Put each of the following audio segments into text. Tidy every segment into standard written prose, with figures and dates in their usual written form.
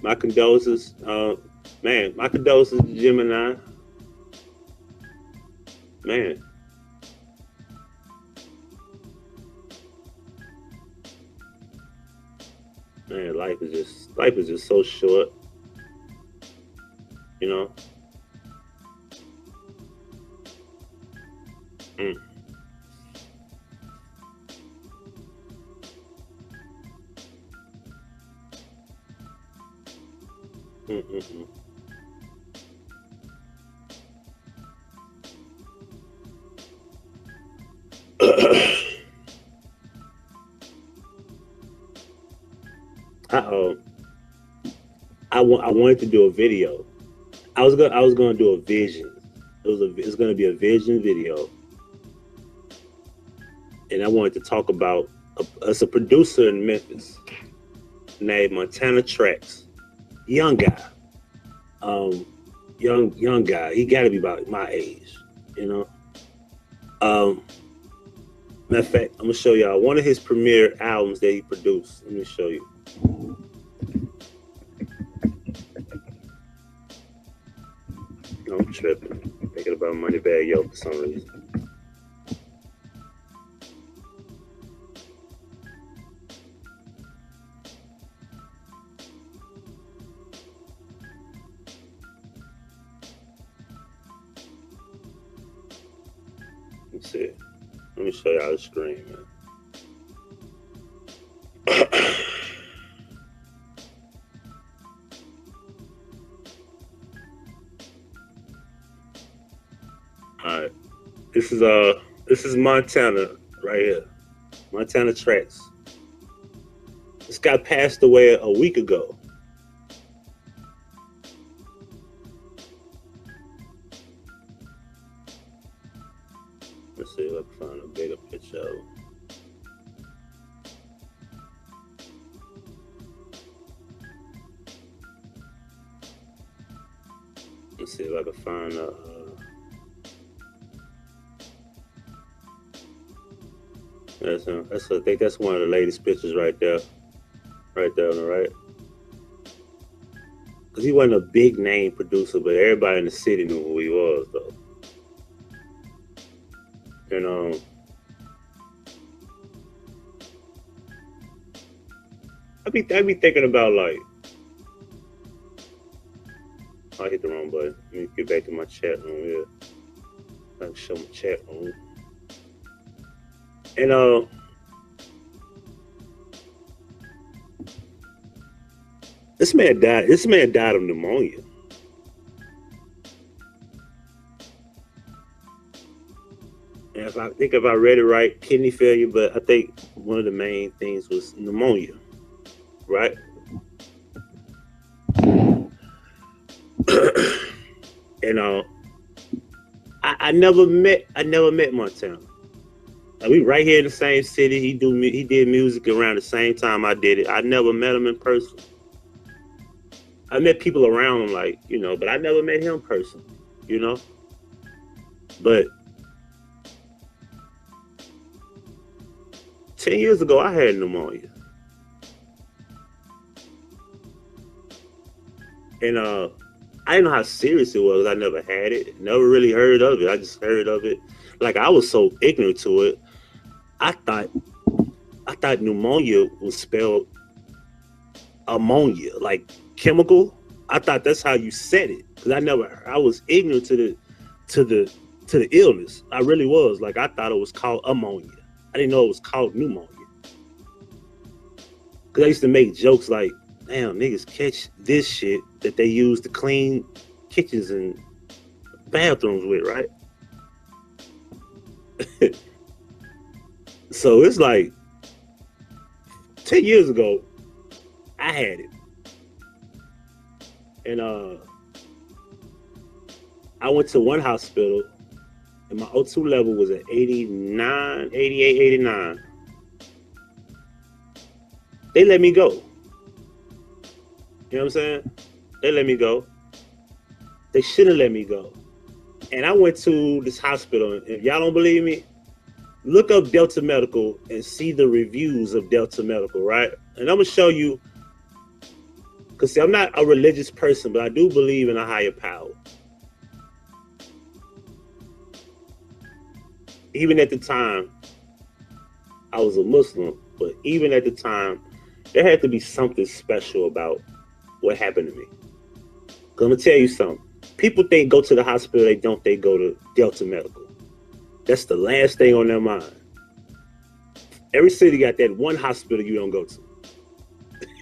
my condolences. Man, my condolences to Gemini. Man. Man, life is just so short. You know? Mm. Mm-mm-mm. I wanted to do a video. I was gonna do a vision. It's gonna be a vision video, and I wanted to talk about as a producer in Memphis named Montana Tracks, young guy, young guy. He got to be about my age, you know. Matter of fact, I'm gonna show y'all one of his premiere albums that he produced. Let me show you. I'm tripping. Thinking about Moneybag Yo for some reason. Let's see. Let me show y'all the screen, man. All right, this is Montana right here, Montana Tracks. This guy passed away a week ago. Let's see if I can find a bigger picture of him. Let's see if I can find I think that's one of the latest pictures right there on the right. Because he wasn't a big name producer, but everybody in the city knew who he was, though. And I be thinking about, like, I hit the wrong button. Let me get back to my chat room here. I can show my chat room. And this man died of pneumonia. And if I read it right, kidney failure, but I think one of the main things was pneumonia, right? And I never met Montana. Like, we right here in the same city. He did music around the same time I did it. I never met him in person. I met people around him, like, you know, but I never met him in person, you know. But 10 years ago, I had pneumonia. And I didn't know how serious it was. I never had it. Never really heard of it. I just heard of it. Like, I was so ignorant to it. I thought pneumonia was spelled ammonia, like chemical. I thought that's how you said it. Because I was ignorant to the illness. I really was. Like, I thought it was called ammonia. I didn't know it was called pneumonia. Because I used to make jokes like, damn, niggas catch this shit that they use to clean kitchens and bathrooms with, right? So it's like 10 years ago, I had it. And I went to one hospital and my O2 level was at 89, 88, 89. They let me go. You know what I'm saying? They let me go. They shouldn't let me go. And I went to this hospital. If y'all don't believe me, look up Delta Medical and see the reviews of Delta Medical, right? And I'm gonna show you Because see, I'm not a religious person, but I do believe in a higher power. Even at the time, I was a Muslim, but even at the time, there had to be something special about what happened to me. Because I'm going to tell you something. People think go to the hospital, they don't, they go to Delta Medical. That's the last thing on their mind. Every city got that one hospital you don't go to.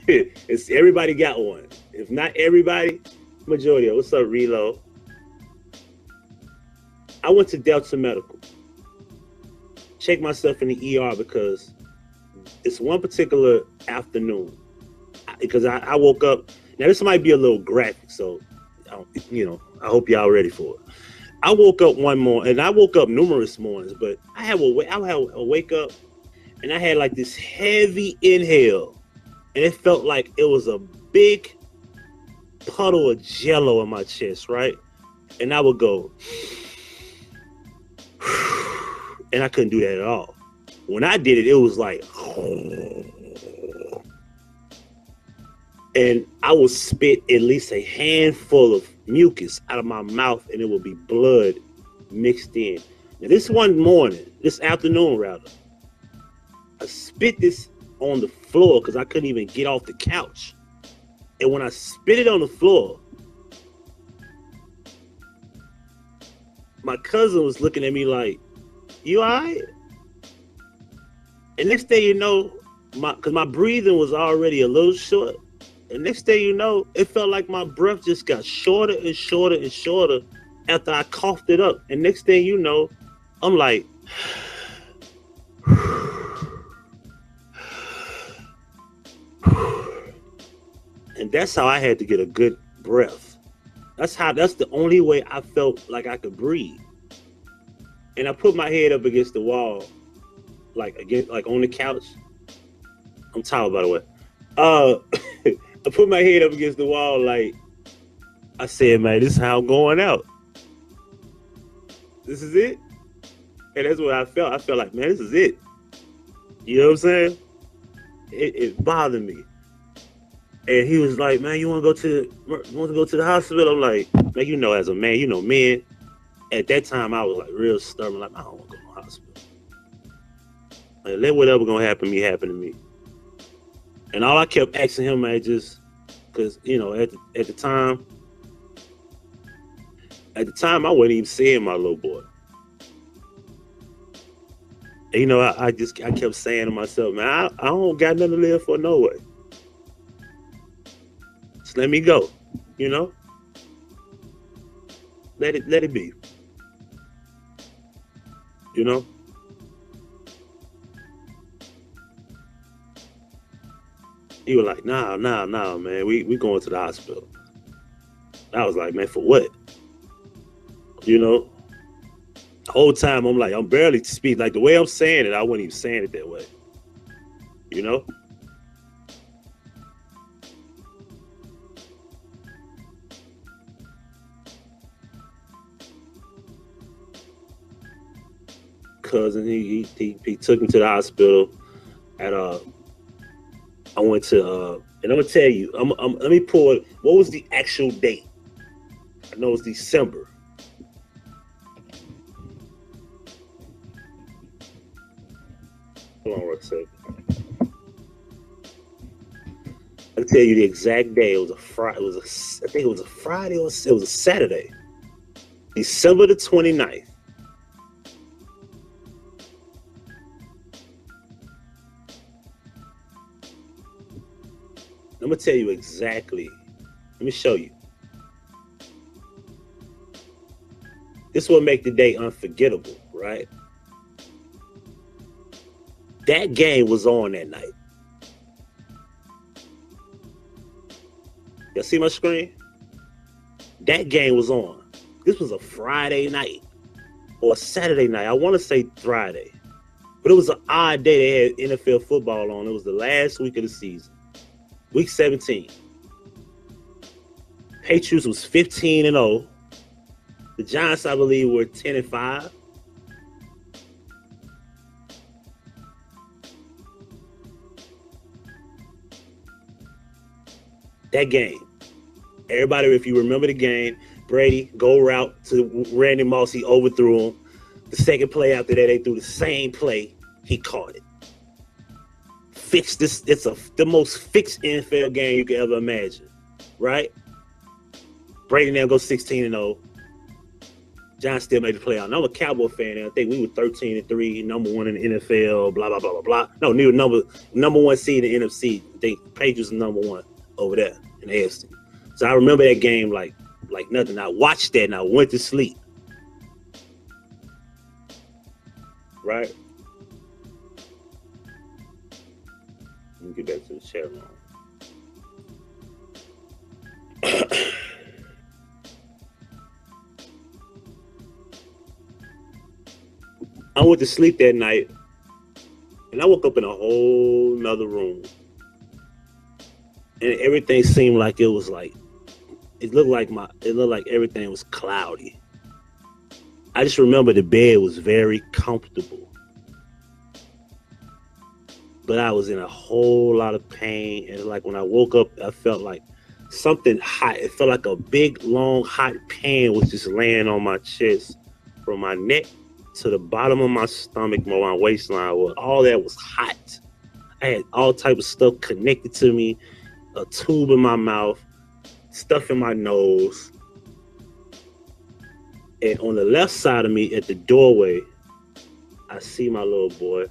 It's everybody got one. If not everybody, majority of. What's up, Reload? I went to Delta Medical. Checked myself in the ER because it's one particular afternoon. Because I woke up. Now this might be a little graphic, so I hope y'all ready for it. I woke up one morning, and I woke up numerous mornings, but I had a wake up, and I had like this heavy inhale, and it felt like it was a big puddle of jello in my chest, right? And I would go, and I couldn't do that at all. When I did it, it was like, and I would spit at least a handful of mucus out of my mouth, and it would be blood mixed in. Now, this afternoon rather, I spit this on the floor because I couldn't even get off the couch. And when I spit it on the floor, my cousin was looking at me like, "You all right?" And next thing you know, because my breathing was already a little short, and next thing you know, it felt like my breath just got shorter and shorter and shorter after I coughed it up. And next thing you know, I'm like, and that's how I had to get a good breath. That's the only way I felt like I could breathe. And I put my head up against the wall, like on the couch. I'm tall, by the way. I put my head up against the wall, like I said, man, this is how I'm going out. This is it. And that's what I felt. I felt like, man, this is it. You know what I'm saying? It bothered me. And he was like, man, you want to go to the hospital? I'm like, man, as a man, men. At that time, I was like real stubborn. Like, I don't want to go to the hospital. Like, let whatever gonna happen to me. And all I kept asking him, man, just because at the time, I wasn't even seeing my little boy. And, I kept saying to myself, man, I don't got nothing to live for, no way. Just let me go, Let it be. He was like, nah, man, we going to the hospital. I was like, man, for what? The whole time I'm like, I'm barely speaking. Like the way I'm saying it, I wasn't even saying it that way. Cousin, he took me to the hospital, and I went to and I'm gonna tell you, let me pull it. What was the actual date? I know it's December. Hold on one second. I'll tell you the exact day. It was a Friday. I think it was a Friday or it was a Saturday. December the 29th. I'm gonna tell you exactly. Let me show you. This will make the day unforgettable, right? That game was on that night. Y'all see my screen? That game was on. This was a Friday night or a Saturday night. I want to say Friday, but it was an odd day. They had NFL football on. It was the last week of the season, week 17. Patriots was 15-0. The Giants, I believe, were 10-5. That game. Everybody, if you remember the game, Brady, go route to Randy Moss, he overthrew him. The second play after that, they threw the same play. He caught it. Fixed this. It's the most fixed NFL game you could ever imagine, right? Brady now goes 16-0. John still made the playoff. And I'm a Cowboy fan, and I think we were 13-3, number one in the NFL, blah, blah, blah, blah, blah. No, we were number one seed in the NFC. I think Patriots was number one over there in the AFC. So I remember that game like nothing. I watched that and I went to sleep. Right? Let me get back to the chat room. I went to sleep that night and I woke up in a whole nother room. And everything seemed like it was like, it looked like everything was cloudy. I just remember the bed was very comfortable. But I was in a whole lot of pain. And like when I woke up, I felt like something hot. It felt like a big, long, hot pan was just laying on my chest from my neck to the bottom of my stomach, where my waistline was. All that was hot. I had all type of stuff connected to me, a tube in my mouth, stuff in my nose. And on the left side of me at the doorway, I see my little boy.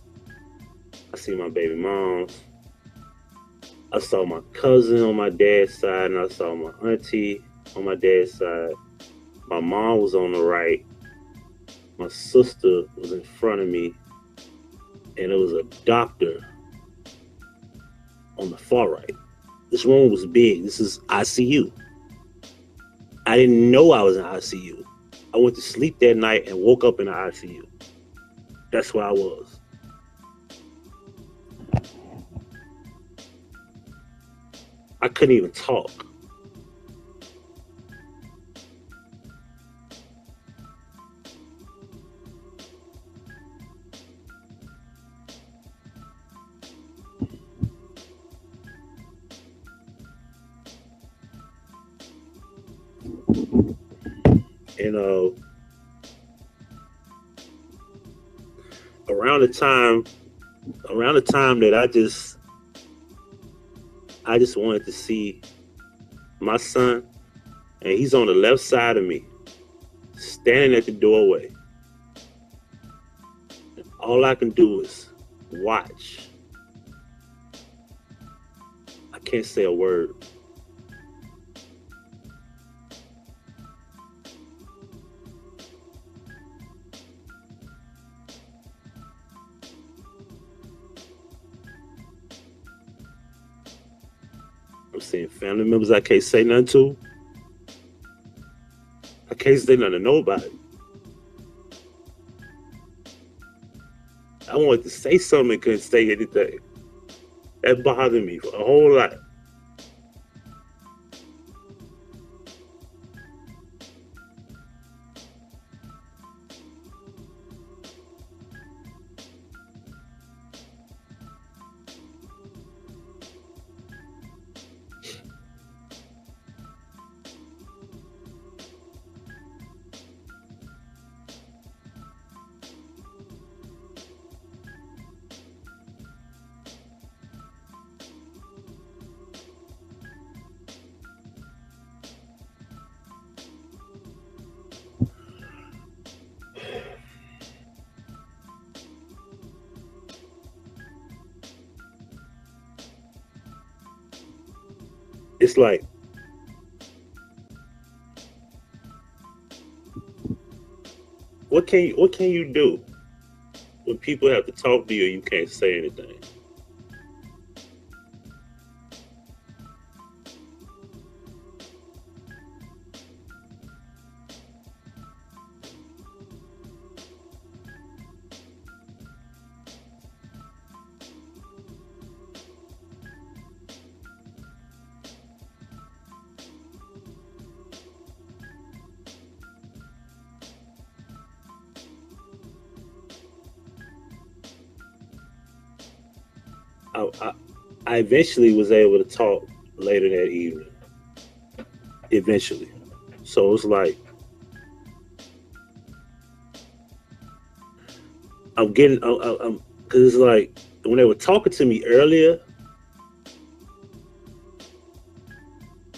I see my baby moms. I saw my cousin on my dad's side, and I saw my auntie on my dad's side. My mom was on the right. My sister was in front of me, and it was a doctor on the far right. This room was big. This is ICU. I didn't know I was in ICU. I went to sleep that night and woke up in the ICU. That's where I was. I couldn't even talk. Around the time that I just wanted to see my son, and he's on the left side of me, standing at the doorway. And all I can do is watch. I can't say a word. I'm seeing family members I can't say nothing to. I can't say nothing to nobody. I wanted to say something and couldn't say anything. That bothered me for a whole lot. It's like, what can you do when people have to talk to you and you can't say anything? I eventually was able to talk later that evening. eventually. So it's like I'm getting, because it's like when they were talking to me earlier,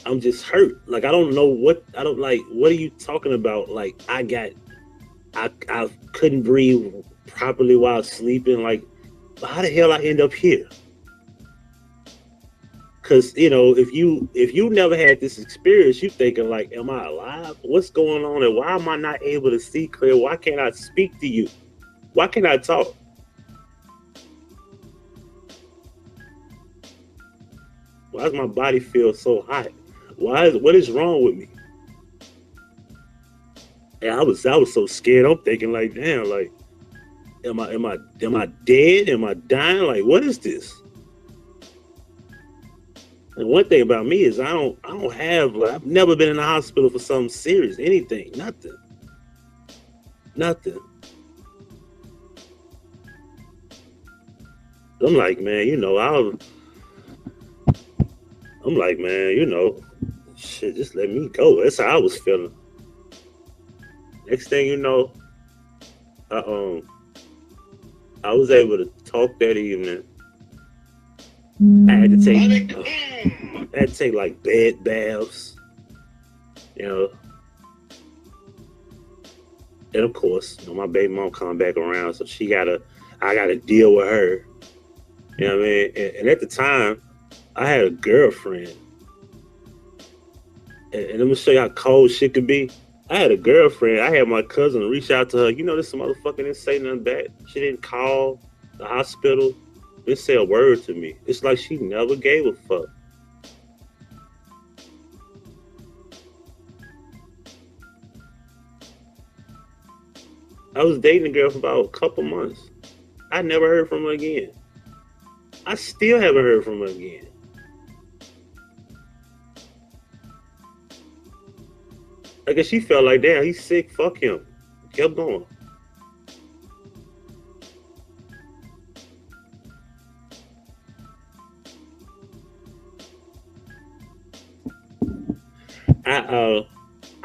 I'm just hurt. Like I don't know what I don't like. What are you talking about? Like I couldn't breathe properly while sleeping. Like how the hell I end up here? Because you know, if you never had this experience, you thinking like, am I alive? What's going on? And why am I not able to see clear? Why can't I speak to you? Why can't I talk? Why does my body feel so hot? What is wrong with me? And I was so scared. I'm thinking like, damn, like, am I dead? Am I dying? Like, what is this? And one thing about me is I don't have, like, I've never been in the hospital for something serious, anything, nothing. I'm like, man, you know, I'm like, man, you know, shit, just let me go. That's how I was feeling. Next thing you know, I was able to talk that evening. I had to take like bed baths, you know. And of course, you know, my baby mom come back around, so I gotta deal with her. You know what I mean? And at the time, I had a girlfriend. And let me show you how cold shit could be. I had a girlfriend. I had my cousin reach out to her. You know, this motherfucker didn't say nothing back. She didn't call the hospital. Didn't say a word to me. It's like she never gave a fuck. I was dating a girl for about a couple months. I never heard from her again. I still haven't heard from her again. I guess she felt like, damn, he's sick, fuck him. Kept going.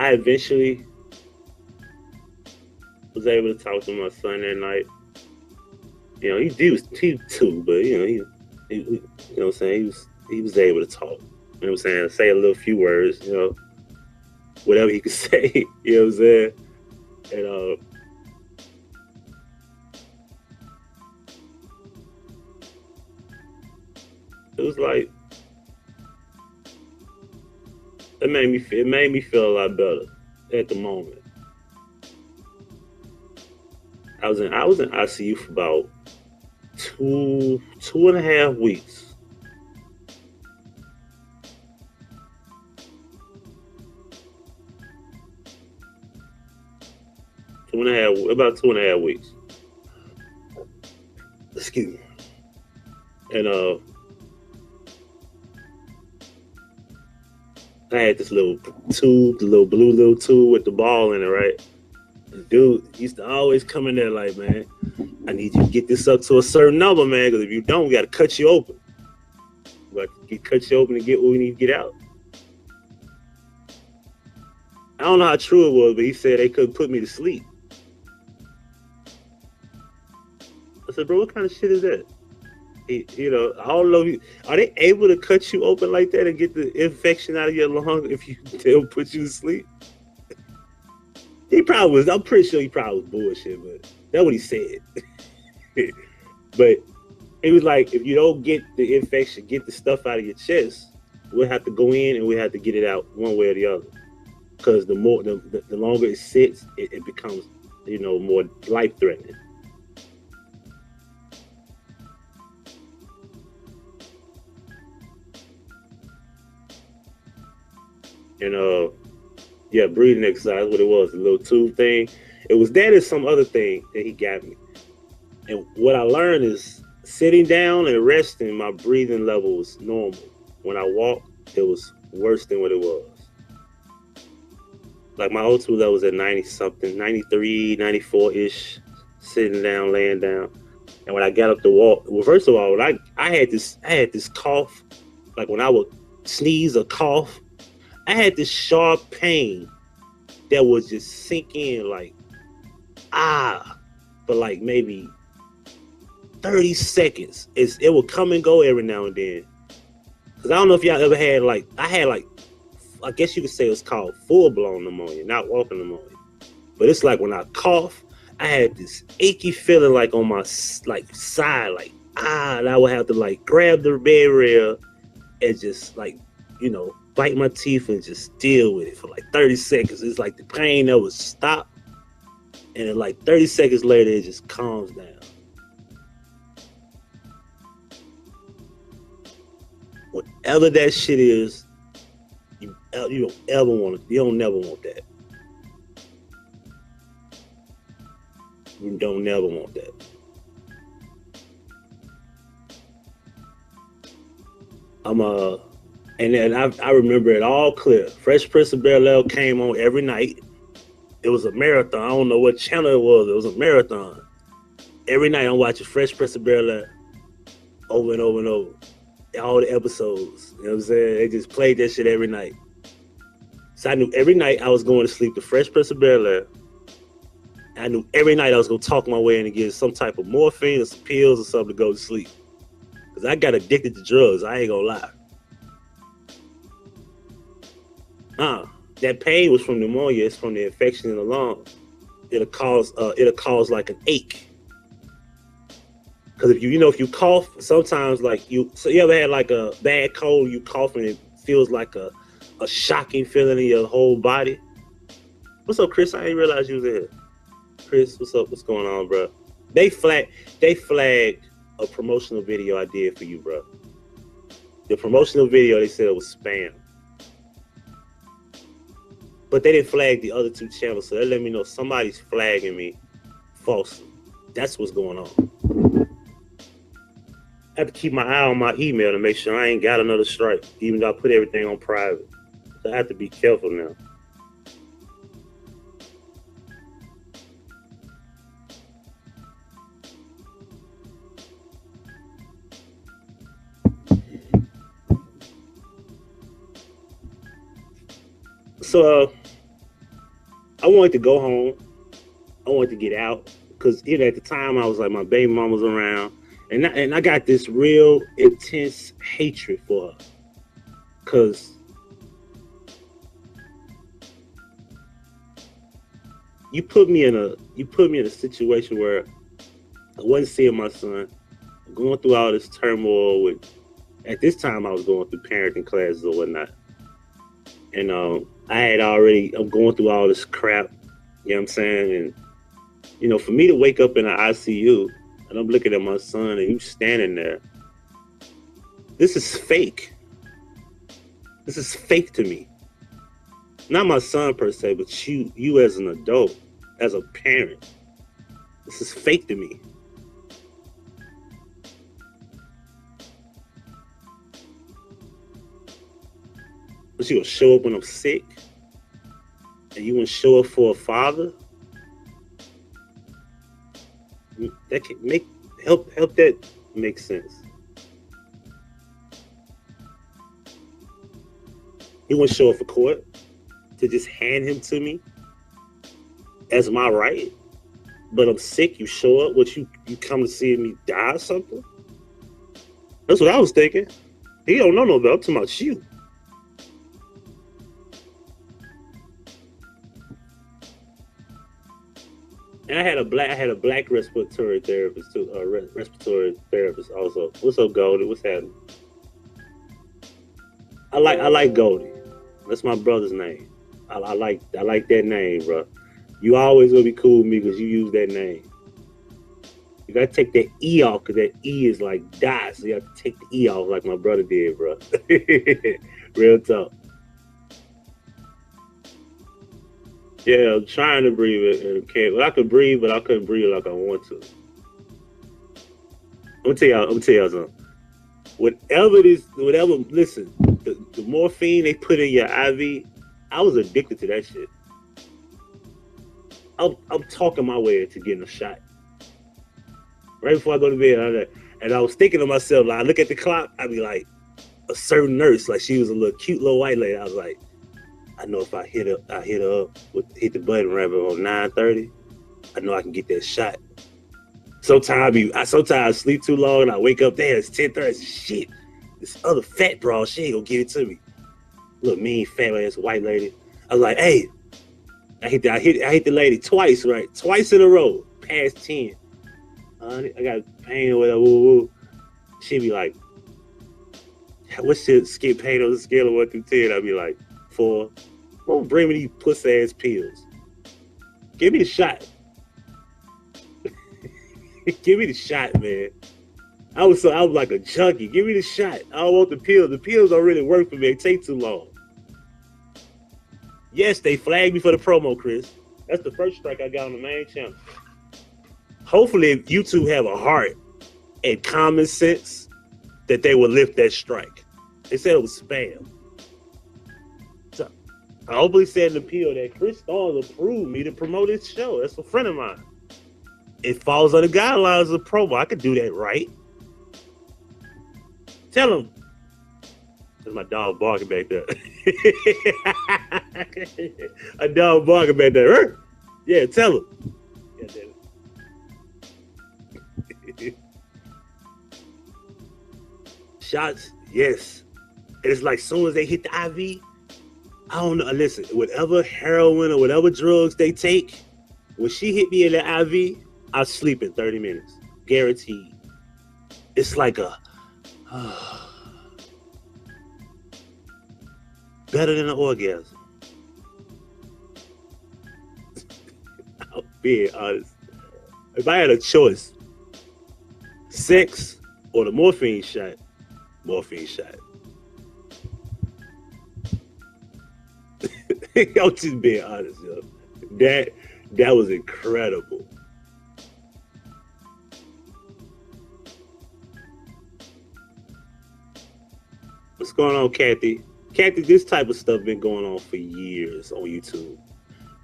I eventually was able to talk to my son that night. You know, he was 2, but you know, he you know what I'm saying, he was able to talk. You know what I'm saying? Say a little few words, you know, whatever he could say, you know what I'm saying? And it was like it made me feel a lot better at the moment. I was in ICU for about two and a half weeks. About 2.5 weeks. Excuse me. And I had this little tube, the little blue tube with the ball in it, right? The dude used to always come in there like, man, I need you to get this up to a certain number, man, because if you don't, we got to cut you open. We got to cut you open and get what we need to get out. I don't know how true it was, but he said they couldn't put me to sleep. I said, bro, what kind of shit is that? You know, I don't know. Are they able to cut you open like that and get the infection out of your lung if they'll put you to sleep? He probably was. I'm pretty sure he probably was bullshit, but that's what he said. But it was like, if you don't get the infection, get the stuff out of your chest, we'll have to go in and we'll have to get it out one way or the other. Because the longer it sits, it becomes, you know, more life-threatening. And yeah, breathing exercise, what it was, the little tube thing. It was that and some other thing that he got me. And what I learned is sitting down and resting, my breathing level was normal. When I walked, it was worse than what it was. Like my O2 level was at 90 something, 93, 94-ish, sitting down, laying down. And when I got up to walk, well, first of all, when I had this cough, like when I would sneeze or cough, I had this sharp pain that was just sink in like, for like maybe 30 seconds. It would come and go every now and then. Cause I don't know if y'all ever had like, I guess you could say it's called full-blown pneumonia, not walking pneumonia. But it's like when I cough, I had this achy feeling like on my like side, like, and I would have to like grab the bed rail and just like, you know, bite my teeth and just deal with it for like 30 seconds. It's like the pain that would stop. And then like 30 seconds later, it just calms down. Whatever that shit is, you don't ever want it. You don't never want that. You don't never want that. And then I remember it all clear. Fresh Prince of Bel-Air came on every night. It was a marathon. I don't know what channel it was. It was a marathon. Every night I'm watching Fresh Prince of Bel-Air over and over and over. All the episodes. You know what I'm saying? They just played that shit every night. So I knew every night I was going to sleep to Fresh Prince of Bel-Air. I knew every night I was going to talk my way in and get some type of morphine or some pills or something to go to sleep. Because I got addicted to drugs. I ain't going to lie. That pain was from pneumonia. It's from the infection in the lung. It'll cause like an ache. Because if you cough, sometimes like so you ever had like a bad cold, you cough and it feels like a shocking feeling in your whole body. What's up, Chris? I didn't realize you was in here. Chris, what's up? What's going on, bro? They flagged a promotional video I did for you, bro. The promotional video, they said it was spam. But they didn't flag the other two channels, so they let me know somebody's flagging me falsely. That's what's going on. I have to keep my eye on my email to make sure I ain't got another strike, even though I put everything on private. So I have to be careful now. So I wanted to go home. I wanted to get out because even at the time I was like, my baby mom was around, and I got this real intense hatred for her because you put me in a situation where I wasn't seeing my son, going through all this turmoil with. At this time, I was going through parenting classes or whatnot, and I'm going through all this crap, you know what I'm saying? And, for me to wake up in an ICU and I'm looking at my son and you standing there, this is fake. This is fake to me. Not my son per se, but you as an adult, as a parent. This is fake to me. But you gonna show up when I'm sick? And you want to show up for a father? That can help that make sense. You want to show up for court to just hand him to me as my right? But I'm sick, you show up, what you come to see me die or something? That's what I was thinking. He don't know no better. I'm talking about you. And I had a black respiratory therapist too, respiratory therapist also. What's up, Goldie? What's happening? I like Goldie. That's my brother's name. I like that name, bro. You always gonna be cool with me because you use that name. You gotta take that E off because that E is like die, so you have to take the E off like my brother did, bro. Real talk. Yeah, I'm trying to breathe and can't. Well, I could breathe, but I couldn't breathe like I want to. I'm gonna tell y'all something. Listen, the morphine they put in your IV, I was addicted to that shit. I'm talking my way into getting a shot. Right before I go to bed, and I was thinking to myself, like, I look at the clock, I'd be like, a certain nurse, like she was a little cute little white lady. I was like, I know if I hit her up, hit the button right on 9:30. I know I can get that shot. Sometimes I sleep too long and I wake up there. It's 10:30. Shit, this other fat broad, she ain't gonna give it to me. Look, mean fat ass white lady. I was like, hey, I hit the lady twice, right? Twice in a row, past 10. I got pain or whatever. Woo, woo. She be like, what's your skin pain on the scale of 1 through 10? I'd be like, 4. Don't bring me these pussy ass pills. Give me the shot. Give me the shot, man. I was like a junkie. Give me the shot. I don't want the pills. The pills don't really work for me. They take too long. Yes, they flagged me for the promo, Chris. That's the first strike I got on the main channel. Hopefully, YouTube have a heart and common sense that they will lift that strike. They said it was spam. So I openly said in the appeal that Chris Starnes approved me to promote his show. That's a friend of mine. It falls under guidelines of promo. I could do that, right? Tell him. There's my dog barking back there. A dog barking back there. Yeah, tell him. Yeah, shots, yes. And it's like soon as they hit the IV, I don't know. Listen, whatever heroin or whatever drugs they take, when she hit me in the IV, I'll sleep in 30 minutes. Guaranteed. It's like a better than an orgasm. I'm being honest. If I had a choice, sex or the morphine shot, morphine shot. I'm just being honest, yo. That was incredible. What's going on, Kathy? Kathy, this type of stuff been going on for years on YouTube.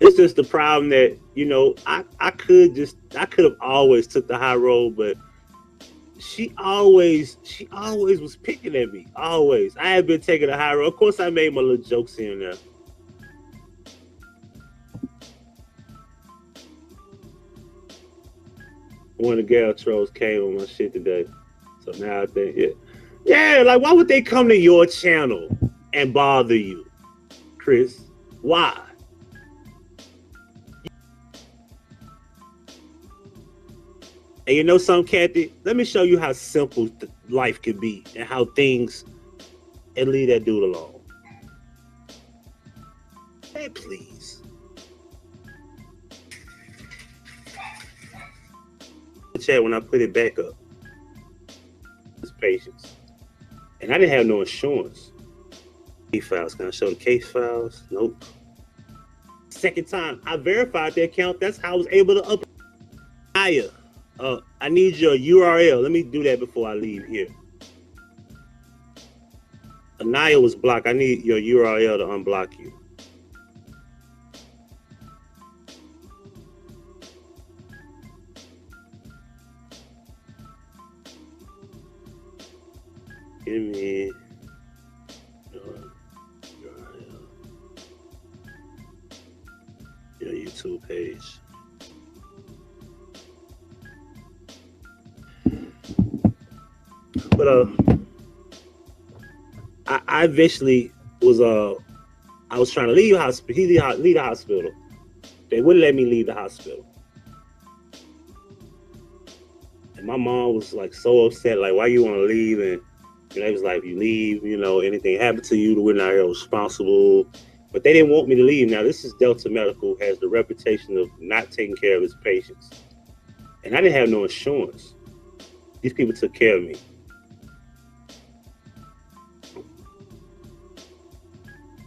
It's just the problem that, you know, I could have always took the high road, but she always was picking at me. Always. I had been taking the high road. Of course, I made my little jokes here and there. One of the gal trolls came on my shit today. So now I think, yeah, like why would they come to your channel and bother you, Chris? Why? And you know something, Kathy? Let me show you how simple life can be and how things, and leave that dude alone. Hey, please. Chat when I put it back up. It's patience. And I didn't have no insurance. Case files. Can I show the case files? Nope. Second time I verified the account, that's how I was able to upload. I need your URL. Let me do that before I leave here. Anaya was blocked. I need your URL to unblock you. Give me your YouTube page. But I eventually was I was trying to leave the hospital. They wouldn't let me leave the hospital. And my mom was like so upset, like, why you want to leave? And they was like, if you leave, you know, anything happened to you, we're not responsible. But they didn't want me to leave. Now, this is Delta Medical, has the reputation of not taking care of its patients. And I didn't have no insurance. These people took care of me.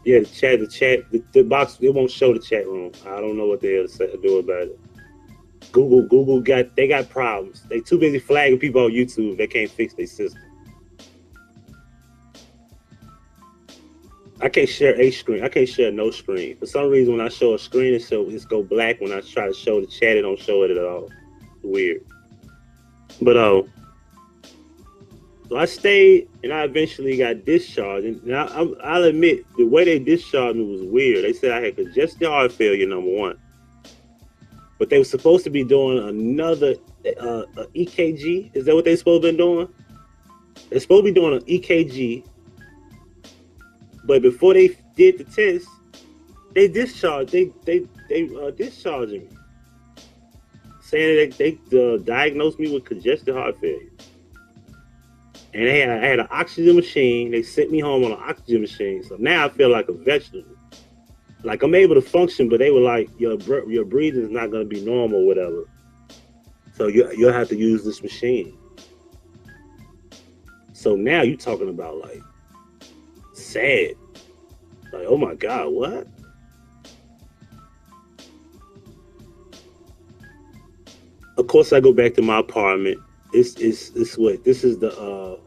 Yeah, the box, it won't show the chat room. I don't know what they'll do about it. Google got problems. They too busy flagging people on YouTube. They can't fix their system. I can't share a screen. I can't share no screen. For some reason, when I show a screen, it's go black. When I try to show the chat, it don't show it at all. Weird. But So I stayed, and I eventually got discharged. And I'll admit, the way they discharged me was weird. They said I had congestive heart failure, number one. But they were supposed to be doing another EKG. Is that what they're supposed to be doing? They're supposed to be doing an EKG. But before they did the test, they discharged. They discharged me, saying that they diagnosed me with congestive heart failure. And I had an oxygen machine. They sent me home on an oxygen machine. So now I feel like a vegetable. Like I'm able to function, but they were like, your breathing is not going to be normal, whatever. So you'll have to use this machine. So now you're talking about like sad. Like, oh my God, what? Of course, I go back to my apartment. This is the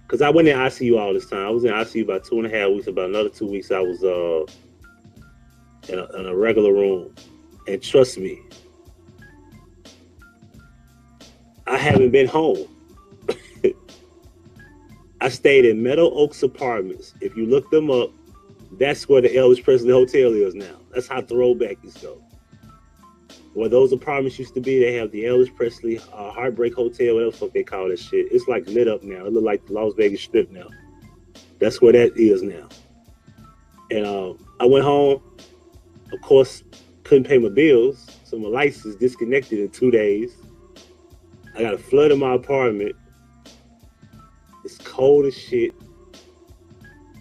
because I went in ICU all this time. I was in ICU about 2.5 weeks. About another 2 weeks, I was in a regular room. And trust me, I haven't been home. I stayed in Meadow Oaks Apartments. If you look them up, that's where the Elvis Presley Hotel is now. That's how THROWBACKS go. Where those apartments used to be, they have the Elvis Presley Heartbreak Hotel, whatever the fuck they call that shit. It's like lit up now. It look like the Las Vegas Strip now. That's where that is now. And I went home. Of course, couldn't pay my bills, so my lights is disconnected in 2 days. I got a flood in my apartment. It's cold as shit.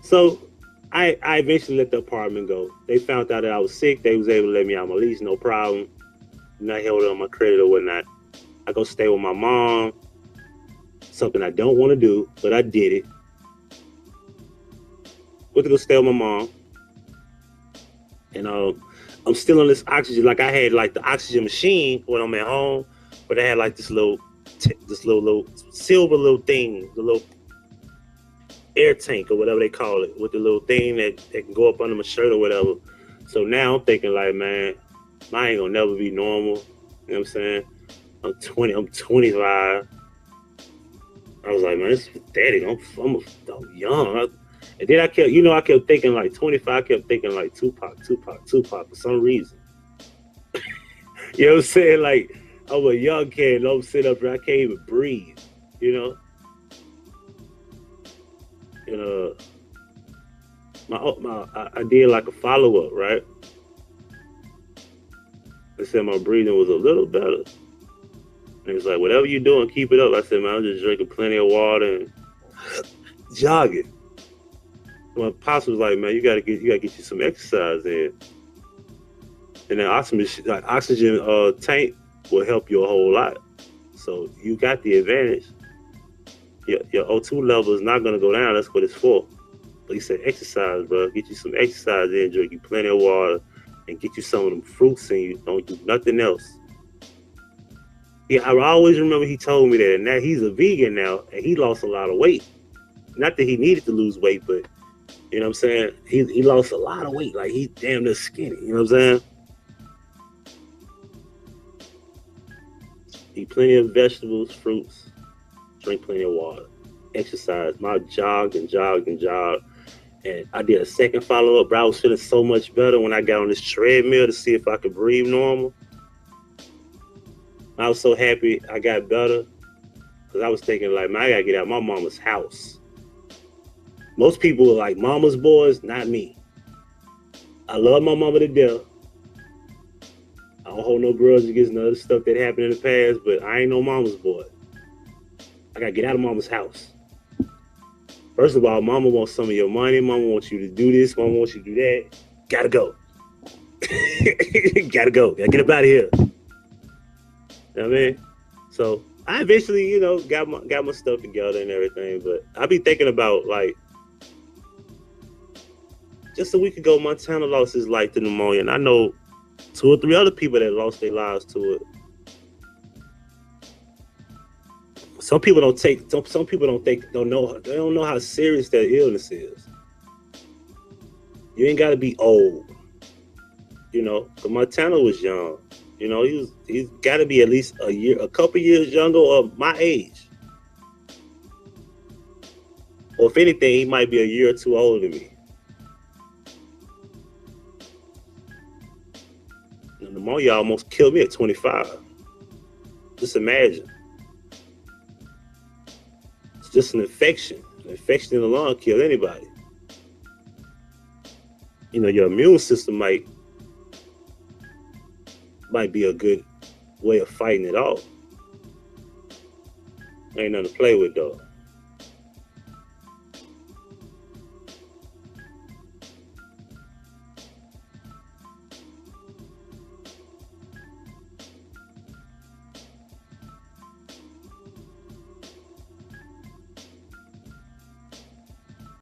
So I eventually let the apartment go. They found out that I was sick. They was able to let me out my lease, no problem. Not held on my credit or whatnot. I go stay with my mom. Something I don't want to do, but I did it. Went to go stay with my mom. And I'm still on this oxygen. Like I had like the oxygen machine when I'm at home, but I had like this little silver little thing, the little air tank or whatever they call it, with the little thing that can go up under my shirt or whatever. So now I'm thinking like, man, I ain't gonna never be normal. You know what I'm saying? I'm 25. I was like, man, this is pathetic. I'm young. And then I kept thinking like 25. I kept thinking like Tupac for some reason. You know what I'm saying? Like I'm a young kid and I'm sitting up here, I can't even breathe. You know? And I did like a follow-up, right? They said my breathing was a little better. And it's like, whatever you're doing, keep it up. I said, man, I'm just drinking plenty of water and jogging. My pops was like, man, you gotta get you some exercise in. And then oxygen tank will help you a whole lot. So you got the advantage. Your O2 level is not gonna go down. That's what it's for. But he said, exercise, bro. Get you some exercise in, drink you plenty of water, and get you some of them fruits in you. Don't do nothing else. Yeah, I always remember he told me that. And now he's a vegan now, and he lost a lot of weight. Not that he needed to lose weight, but you know what I'm saying? He lost a lot of weight. Like he's damn near skinny. You know what I'm saying? Eat plenty of vegetables, fruits, drink plenty of water, exercise. My jog. And I did a second follow-up, bro. I was feeling so much better when I got on this treadmill to see if I could breathe normal. I was so happy I got better because I was thinking, like, man, I got to get out of my mama's house. Most people are like mama's boys, not me. I love my mama to death. I don't hold no grudge against none of the stuff that happened in the past, but I ain't no mama's boy. I got to get out of mama's house. First of all, mama wants some of your money. Mama wants you to do this. Mama wants you to do that. Gotta go. Gotta go. Gotta get up out of here. You know what I mean? So I eventually, got my stuff together and everything. But I be thinking about, like, just a week ago, Montana lost his life to pneumonia. And I know 2 or 3 other people that lost their lives to it. Some people don't know how serious that illness is. You ain't got to be old, But Montana was young, he's got to be at least a couple years younger or my age. Or if anything, he might be a year or two older than me. Pneumonia almost killed me at 25. Just imagine. It's just an infection. An infection in the lung kill anybody. You know, your immune system might be a good way of fighting it off. Ain't nothing to play with though.